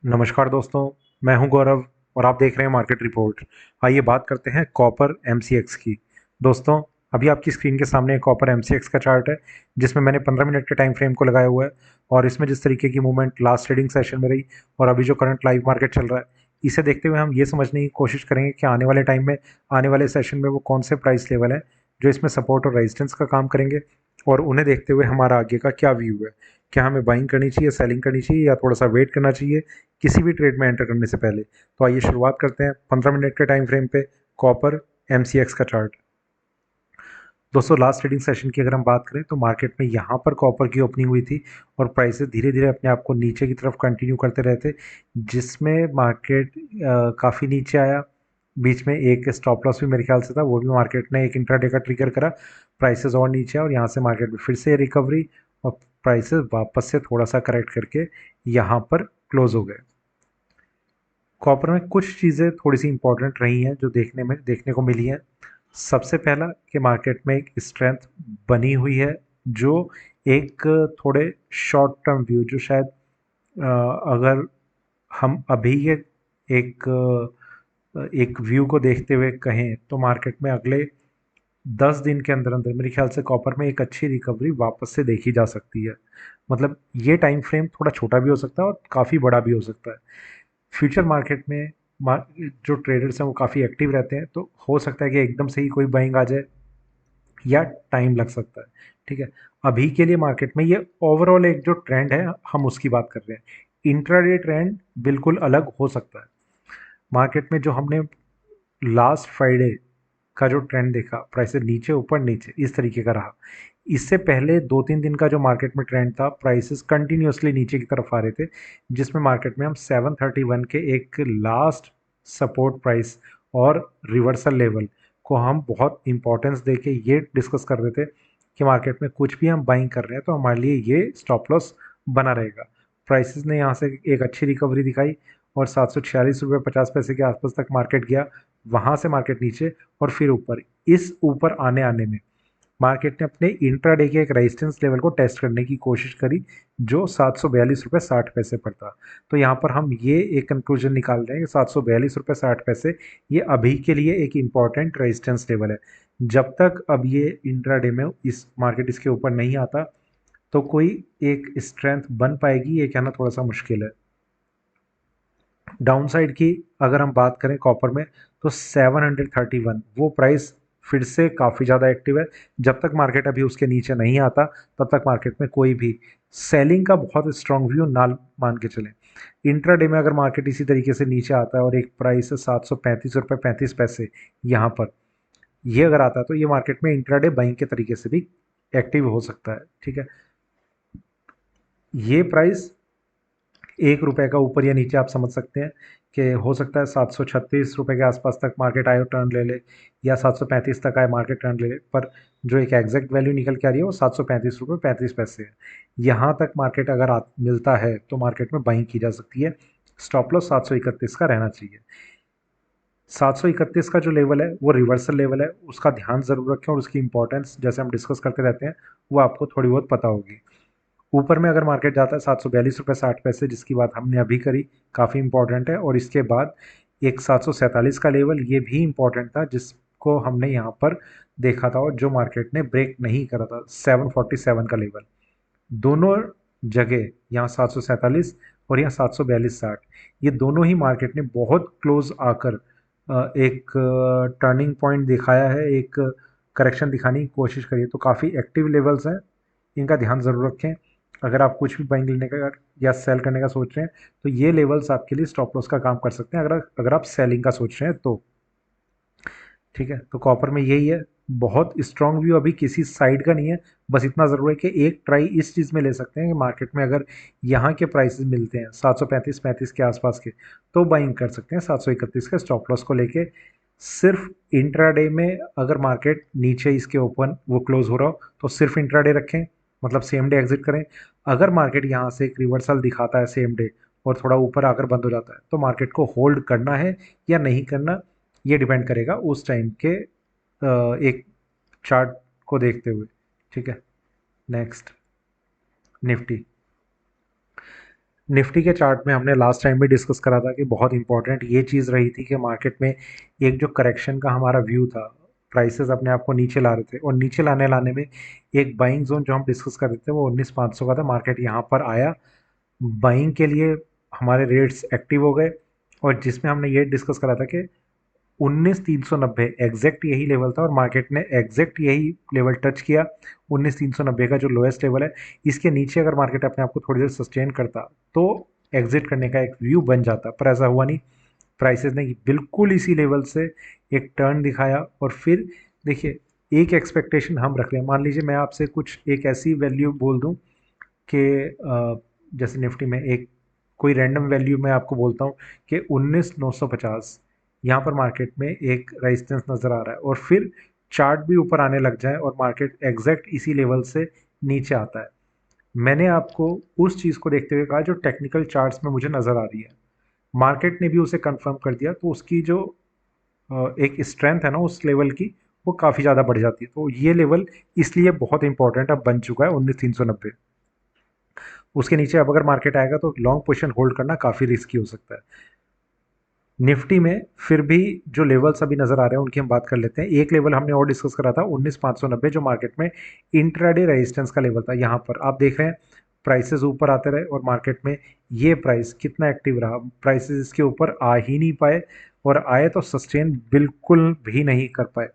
नमस्कार दोस्तों। मैं हूं गौरव और आप देख रहे हैं मार्केट रिपोर्ट। आइए बात करते हैं कॉपर एमसीएक्स की। दोस्तों, अभी आपकी स्क्रीन के सामने कॉपर एमसीएक्स का चार्ट है जिसमें मैंने 15 मिनट के टाइम फ्रेम को लगाया हुआ है और इसमें जिस तरीके की मूवमेंट लास्ट ट्रेडिंग सेशन में रही और अभी जो करंट लाइव मार्केट चल रहा है, इसे देखते हुए हम ये समझने की कोशिश करेंगे कि आने वाले टाइम में, आने वाले सेशन में वो कौन से प्राइस लेवल हैं जो इसमें सपोर्ट और रेजिस्टेंस का काम करेंगे और उन्हें देखते हुए हमारा आगे का क्या व्यू है। क्या हमें बाइंग करनी चाहिए, सेलिंग करनी चाहिए या थोड़ा सा वेट करना चाहिए किसी भी ट्रेड में एंटर करने से पहले। तो आइए शुरुआत करते हैं 15 मिनट के टाइम फ्रेम पे कॉपर एमसीएक्स का चार्ट। दोस्तों, लास्ट ट्रेडिंग सेशन की अगर हम बात करें तो मार्केट में यहाँ पर कॉपर की ओपनिंग हुई थी और प्राइसेस धीरे धीरे अपने आप को नीचे की तरफ कंटिन्यू करते रहते, जिसमें मार्केट काफ़ी नीचे आया। बीच में एक स्टॉप लॉस भी मेरे ख्याल से था, वो भी मार्केट ने एक इंट्राडे का ट्रिगर करा। प्राइसेस और नीचे और यहाँ से मार्केट में फिर से रिकवरी और प्राइसेस वापस से थोड़ा सा करेक्ट करके यहाँ पर क्लोज हो गए। कॉपर में कुछ चीज़ें थोड़ी सी इंपॉर्टेंट रही हैं जो देखने को मिली हैं। सबसे पहला कि मार्केट में एक स्ट्रेंथ बनी हुई है जो एक थोड़े शॉर्ट टर्म व्यू, जो शायद अगर हम अभी के एक एक व्यू को देखते हुए कहें तो मार्केट में अगले 10 दिन के अंदर अंदर मेरे ख्याल से कॉपर में एक अच्छी रिकवरी वापस से देखी जा सकती है। मतलब ये टाइम फ्रेम थोड़ा छोटा भी हो सकता है और काफ़ी बड़ा भी हो सकता है। फ्यूचर मार्केट में जो ट्रेडर्स हैं वो काफ़ी एक्टिव रहते हैं, तो हो सकता है कि एकदम से ही कोई बाइंग आ जाए या टाइम लग सकता है। ठीक है, अभी के लिए मार्केट में ये ओवरऑल एक जो ट्रेंड है हम उसकी बात कर रहे हैं। इंट्राडे ट्रेंड बिल्कुल अलग हो सकता है। मार्केट में जो हमने लास्ट फ्राइडे का जो ट्रेंड देखा, प्राइसेस नीचे ऊपर नीचे इस तरीके का रहा। इससे पहले 2-3 दिन का जो मार्केट में ट्रेंड था, प्राइसेस कंटिन्यूअसली नीचे की तरफ आ रहे थे, जिसमें मार्केट में हम 731 के एक लास्ट सपोर्ट प्राइस और रिवर्सल लेवल को हम बहुत इंपॉर्टेंस देके ये डिस्कस कर रहे थे कि मार्केट में कुछ भी हम बाइंग कर रहे हैं तो हमारे लिए ये स्टॉप लॉस बना रहेगा। प्राइसेस ने यहाँ से एक अच्छी रिकवरी दिखाई और 746 रुपये 50 पैसे के आसपास तक मार्केट गया। वहाँ से मार्केट नीचे और फिर ऊपर। इस ऊपर आने आने में मार्केट ने अपने इंट्राडे के एक रेजिस्टेंस लेवल को टेस्ट करने की कोशिश करी जो 742 रुपये 60 पैसे पर था। तो यहाँ पर हम ये एक कंक्लूजन निकाल रहे हैं कि 742 रुपये 60 पैसे ये अभी के लिए एक इम्पॉर्टेंट रेजिस्टेंस लेवल है। जब तक अब ये इंट्राडे में इस मार्केट इसके ऊपर नहीं आता तो कोई एक स्ट्रेंथ बन पाएगी ये कहना थोड़ा सा मुश्किल है। डाउनसाइड की अगर हम बात करें कॉपर में तो 731 वो प्राइस फिर से काफ़ी ज़्यादा एक्टिव है। जब तक मार्केट अभी उसके नीचे नहीं आता तब तक मार्केट में कोई भी सेलिंग का बहुत स्ट्रांग व्यू ना मान के चलें। इंट्राडे में अगर मार्केट इसी तरीके से नीचे आता है और एक प्राइस है 735 रुपये 35 पैसे यहाँ पर, ये अगर आता है तो ये मार्केट में इंट्राडे बाइंग के तरीके से भी एक्टिव हो सकता है। ठीक है, ये प्राइस 1 रुपये का ऊपर या नीचे आप समझ सकते हैं कि हो सकता है 736 रुपये के आसपास तक मार्केट आए और टर्न ले ले, या 735 तक आए मार्केट टर्न ले ले, पर जो एक एग्जैक्ट वैल्यू निकल के आ रही है वो 735 रुपये 35 पैसे है। यहाँ तक मार्केट अगर मिलता है तो मार्केट में बाइंग की जा सकती है। स्टॉप लॉस 731 का रहना चाहिए। 731 का जो लेवल है वो रिवर्सल लेवल है, उसका ध्यान ज़रूर रखें और उसकी इंपॉर्टेंस जैसे हम डिस्कस करते रहते हैं वो आपको थोड़ी बहुत पता होगी। ऊपर में अगर मार्केट जाता है 742 रुपये 60 पैसे, जिसकी बात हमने अभी करी, काफ़ी इंपॉर्टेंट है। और इसके बाद एक 747 का लेवल, ये भी इंपॉर्टेंट था जिसको हमने यहाँ पर देखा था और जो मार्केट ने ब्रेक नहीं करा था, 747 का लेवल। दोनों जगह यहाँ 747 और यहाँ 742.60, ये दोनों ही मार्केट ने बहुत क्लोज आकर एक टर्निंग पॉइंट दिखाया है, एक करेक्शन दिखाने की कोशिश करी है। तो काफ़ी एक्टिव लेवल्स हैं, इनका ध्यान ज़रूर रखें। अगर आप कुछ भी बाइंग लेने का या सेल करने का सोच रहे हैं तो ये लेवल्स आपके लिए स्टॉप लॉस का काम कर सकते हैं, अगर आप सेलिंग का सोच रहे हैं तो। ठीक है, तो कॉपर में यही है। बहुत स्ट्रांग व्यू अभी किसी साइड का नहीं है, बस इतना ज़रूर है कि एक ट्राई इस चीज़ में ले सकते हैं कि मार्केट में अगर यहाँ के प्राइसेस मिलते हैं 735 के आसपास के, तो बाइंग कर सकते हैं 731 के स्टॉप लॉस को लेके। सिर्फ इंट्राडे में अगर मार्केट नीचे इसके ओपन वो क्लोज हो रहा हो तो सिर्फ इंट्राडे रखें, मतलब सेम डे एग्जिट करें। अगर मार्केट यहाँ से एक रिवर्सल दिखाता है सेम डे और थोड़ा ऊपर आकर बंद हो जाता है तो मार्केट को होल्ड करना है या नहीं करना, ये डिपेंड करेगा उस टाइम के एक चार्ट को देखते हुए। ठीक है, नेक्स्ट निफ्टी। निफ्टी के चार्ट में हमने लास्ट टाइम भी डिस्कस करा था कि बहुत इंपॉर्टेंट ये चीज़ रही थी कि मार्केट में एक जो करेक्शन का हमारा व्यू था, प्राइसेस अपने आप को नीचे ला रहे थे और नीचे लाने लाने में एक बाइंग जोन जो हम डिस्कस कर रहे थे वो 19,500 का था। मार्केट यहाँ पर आया, बाइंग के लिए हमारे रेट्स एक्टिव हो गए और जिसमें हमने ये डिस्कस करा था कि 19,390 एग्जैक्ट यही लेवल था और मार्केट ने एग्जैक्ट यही लेवल टच किया। 19,390 का जो लोएस्ट लेवल है, इसके नीचे अगर मार्केट अपने आप को थोड़ी देर सस्टेन करता तो एग्जिट करने का एक व्यू बन जाता, पर ऐसा हुआ नहीं। प्राइसेस ने बिल्कुल इसी लेवल से एक टर्न दिखाया और फिर देखिए, एक एक्सपेक्टेशन हम रख रहे हैं। मान लीजिए मैं आपसे कुछ एक ऐसी वैल्यू बोल दूं कि जैसे निफ्टी में एक कोई रैंडम वैल्यू मैं आपको बोलता हूँ कि 19,950 यहाँ पर मार्केट में एक रेजिस्टेंस नज़र आ रहा है और फिर चार्ट भी ऊपर आने लग जाए और मार्केट एग्जैक्ट इसी लेवल से नीचे आता है। मैंने आपको उस चीज़ को देखते हुए कहा जो टेक्निकल चार्ट्स में मुझे नज़र आ रही है। मार्केट ने भी उसे कंफर्म कर दिया तो उसकी जो एक स्ट्रेंथ है ना उस लेवल की, वो काफ़ी ज़्यादा बढ़ जाती है। तो ये लेवल इसलिए बहुत इंपॉर्टेंट अब बन चुका है 19,390। उसके नीचे अब अगर मार्केट आएगा तो लॉन्ग पोजीशन होल्ड करना काफ़ी रिस्की हो सकता है। निफ्टी में फिर भी जो लेवल्स अभी नज़र आ रहे हैं उनकी हम बात कर लेते हैं। एक लेवल हमने और डिस्कस करा था 19,590 जो मार्केट में इंट्राडे रेजिस्टेंस का लेवल था। यहाँ पर आप देख रहे हैं प्राइसेस ऊपर आते रहे और मार्केट में ये प्राइस कितना एक्टिव रहा, प्राइसेस इसके ऊपर आ ही नहीं पाए और आए तो सस्टेन बिल्कुल भी नहीं कर पाए।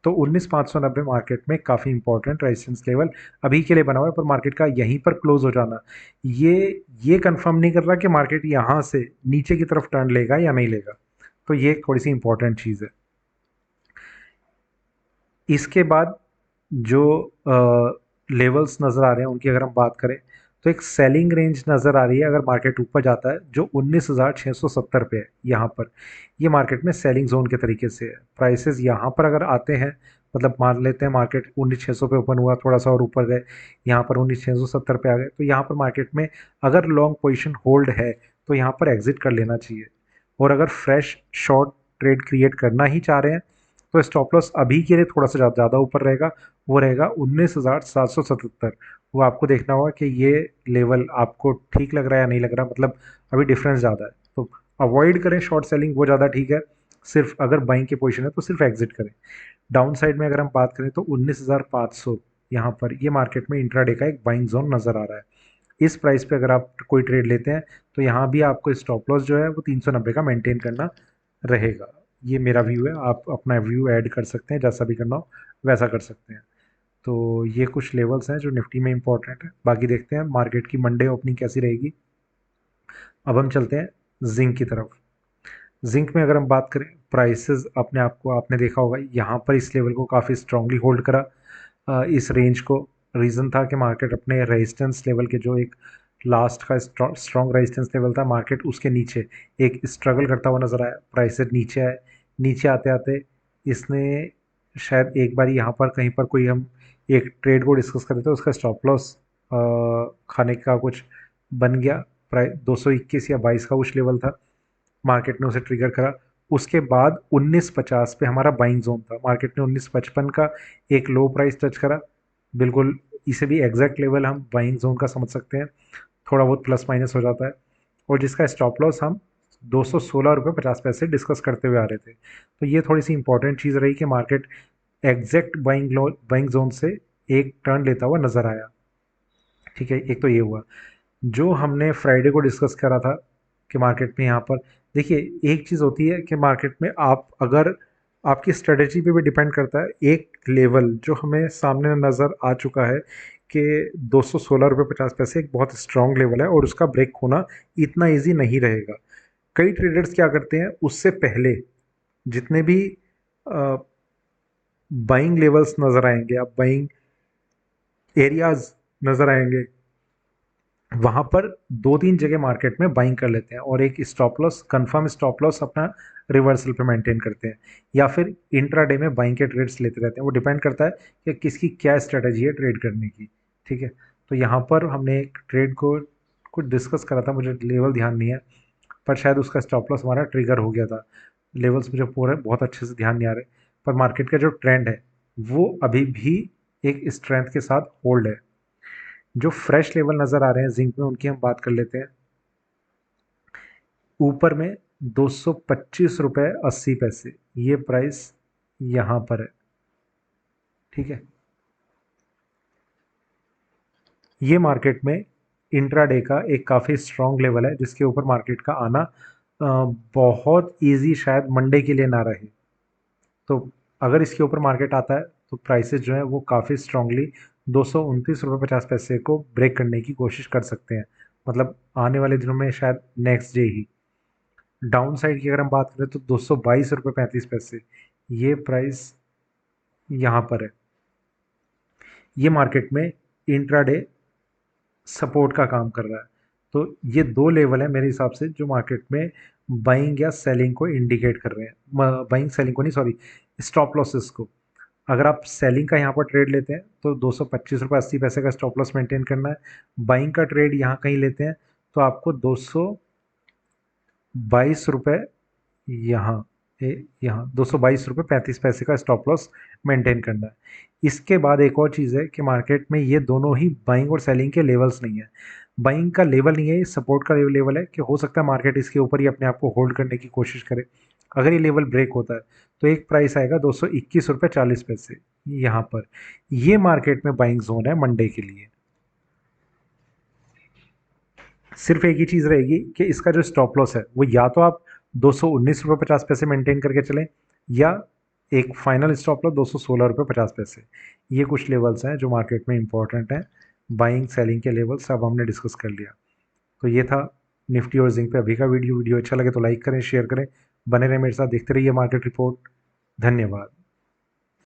तो 19,590 मार्केट में काफ़ी इंपॉर्टेंट रेजिस्टेंस लेवल अभी के लिए बना हुआ है, पर मार्केट का यहीं पर क्लोज हो जाना ये ये कंफर्म नहीं कर रहा कि मार्केट यहाँ से नीचे की तरफ टर्न लेगा या नहीं लेगा। तो ये थोड़ी सी इंपॉर्टेंट चीज़ है। इसके बाद जो लेवल्स नज़र आ रहे हैं उनकी अगर हम बात करें तो एक सेलिंग रेंज नज़र आ रही है अगर मार्केट ऊपर जाता है जो 19,670 पे है। यहाँ पर ये मार्केट में सेलिंग जोन के तरीके से है। प्राइसेस यहाँ पर अगर आते हैं, मतलब मान लेते हैं मार्केट 19,600 पे ओपन हुआ, थोड़ा सा और ऊपर गए, यहाँ पर 19,670 पे आ गए, तो यहाँ पर मार्केट में अगर लॉन्ग पोजिशन होल्ड है तो यहाँ पर एग्जिट कर लेना चाहिए। और अगर फ्रेश शॉर्ट ट्रेड क्रिएट करना ही चाह रहे हैं तो स्टॉप लॉस अभी के लिए थोड़ा सा ज़्यादा ऊपर रहेगा, वो रहेगा 19,777। वो आपको देखना होगा कि ये लेवल आपको ठीक लग रहा है या नहीं लग रहा, मतलब अभी डिफरेंस ज़्यादा है तो अवॉइड करें शॉर्ट सेलिंग, वो ज़्यादा ठीक है। सिर्फ अगर बाइंग की पोजीशन है तो सिर्फ एग्जिट करें। डाउन साइड में अगर हम बात करें तो 19,500 यहाँ पर ये मार्केट में इंट्राडे का एक बाइंग जोन नज़र आ रहा है। इस प्राइस पे अगर आप कोई ट्रेड लेते हैं तो यहाँ भी आपको स्टॉप लॉस जो है वो 390 का मेंटेन करना रहेगा। ये मेरा व्यू है, आप अपना व्यू ऐड कर सकते हैं, जैसा भी करना हो वैसा कर सकते हैं। तो ये कुछ लेवल्स हैं जो निफ्टी में इंपॉर्टेंट है। बाकी देखते हैं मार्केट की मंडे ओपनिंग कैसी रहेगी। अब हम चलते हैं जिंक की तरफ। जिंक में अगर हम बात करें, प्राइसेस अपने आप को आपने देखा होगा यहाँ पर इस लेवल को काफ़ी स्ट्रांगली होल्ड करा, इस रेंज को। रीज़न था कि मार्केट अपने रेजिस्टेंस लेवल के जो एक लास्ट का स्ट्रॉन्ग रेजिस्टेंस लेवल था, मार्केट उसके नीचे एक स्ट्रगल करता हुआ नजर आया। प्राइसेस नीचे आए, नीचे आते आते इसने शायद एक बार यहाँ पर कहीं पर कोई हम एक ट्रेड को डिस्कस कर रहे थे, उसका स्टॉप लॉस खाने का कुछ बन गया। प्राइस 221 या 22 का कुछ लेवल था, मार्केट ने उसे ट्रिगर करा। उसके बाद 1950 पे हमारा बाइंग जोन था, मार्केट ने 1955 का एक लो प्राइस टच करा। बिल्कुल इसे भी एग्जैक्ट लेवल हम बाइंग जोन का समझ सकते हैं, थोड़ा बहुत प्लस माइनस हो जाता है। और जिसका स्टॉप लॉस हम 216 रुपये 50 पैसे डिस्कस करते हुए आ रहे थे। तो ये थोड़ी सी इंपॉर्टेंट चीज़ रही कि मार्केट एग्जैक्ट बाइंग जोन से एक टर्न लेता हुआ नजर आया। ठीक है, एक तो ये हुआ। जो हमने फ्राइडे को डिस्कस करा था कि मार्केट में यहाँ पर देखिए, एक चीज़ होती है कि मार्केट में आप अगर आपकी स्ट्रेटजी पे भी डिपेंड करता है। एक लेवल जो हमें सामने नज़र आ चुका है कि 216 रुपये 50 पैसे एक बहुत स्ट्रांग लेवल है और उसका ब्रेक होना इतना इजी नहीं रहेगा। कई ट्रेडर्स क्या करते हैं, उससे पहले जितने भी बाइंग लेवल्स नज़र आएंगे, आप बाइंग एरियाज नज़र आएंगे, वहाँ पर 2-3 जगह मार्केट में बाइंग कर लेते हैं और एक stop loss, confirm stop loss अपना रिवर्सल पे मेंटेन करते हैं, या फिर इंट्राडे में बाइंग के ट्रेड्स लेते रहते हैं। वो डिपेंड करता है कि किसकी क्या स्ट्रेटजी है ट्रेड करने की। ठीक है, तो यहाँ पर हमने एक ट्रेड को कुछ डिस्कस करा था, मुझे लेवल ध्यान नहीं है, पर शायद उसका स्टॉप लॉस हमारा ट्रिगर हो गया था। लेवल्स मुझे पूरे बहुत अच्छे से ध्यान नहीं आ रहे, पर मार्केट का जो ट्रेंड है वो अभी भी एक स्ट्रेंथ के साथ होल्ड है। जो फ्रेश लेवल नज़र आ रहे हैं जिंक में उनकी हम बात कर लेते हैं। ऊपर में 225 रुपये 80 पैसे, ये प्राइस यहाँ पर है। ठीक है, ये मार्केट में इंट्राडे का एक काफ़ी स्ट्रॉन्ग लेवल है जिसके ऊपर मार्केट का आना बहुत इजी शायद मंडे के लिए ना रहे। तो अगर इसके ऊपर मार्केट आता है तो प्राइसेस जो है वो काफ़ी स्ट्रांगली 229 रुपये 50 पैसे को ब्रेक करने की कोशिश कर सकते हैं, मतलब आने वाले दिनों में शायद नेक्स्ट डे ही। डाउन साइड की अगर हम बात करें तो 222 रुपये 35 पैसे, ये प्राइस यहाँ पर है। ये मार्केट में इंट्राडे सपोर्ट का काम कर रहा है। तो ये दो लेवल है मेरे हिसाब से जो मार्केट में बाइंग या सेलिंग को इंडिकेट कर रहे हैं, बाइंग सेलिंग को नहीं, सॉरी, स्टॉप लॉसेस को। अगर आप सेलिंग का यहाँ पर ट्रेड लेते हैं तो 225 रुपये 80 पैसे का स्टॉप लॉस मेंटेन करना है। बाइंग का ट्रेड यहाँ कहीं लेते हैं तो आपको 222 रुपये, यहाँ यहाँ 222 रुपये 35 पैसे का स्टॉप लॉस मेंटेन करना है। इसके बाद एक और चीज़ है कि मार्केट में ये दोनों ही बाइंग और सेलिंग के लेवल्स नहीं है। बाइंग का लेवल नहीं है, ये सपोर्ट का लेवल है कि हो सकता है मार्केट इसके ऊपर ही अपने आप को होल्ड करने की कोशिश करे। अगर ये लेवल ब्रेक होता है तो एक प्राइस आएगा 221 रुपये 40 पैसे, यहाँ पर। ये मार्केट में बाइंग जोन है मंडे के लिए। सिर्फ एक ही चीज़ रहेगी कि इसका जो स्टॉप लॉस है वो या तो आप 219 रुपये 50 पैसे मेंटेन करके चलें, या एक फाइनल स्टॉप लॉस 216 रुपये 50 पैसे। ये कुछ लेवल्स हैं जो मार्केट में इंपॉर्टेंट हैं। बाइंग सेलिंग के लेवल्स अब हमने डिस्कस कर लिया। तो ये था निफ्टी और जिंक पे अभी का वीडियो। वीडियो अच्छा लगे तो लाइक करें, शेयर करें, बने रहें मेरे साथ, देखते रहिए मार्केट रिपोर्ट। धन्यवाद।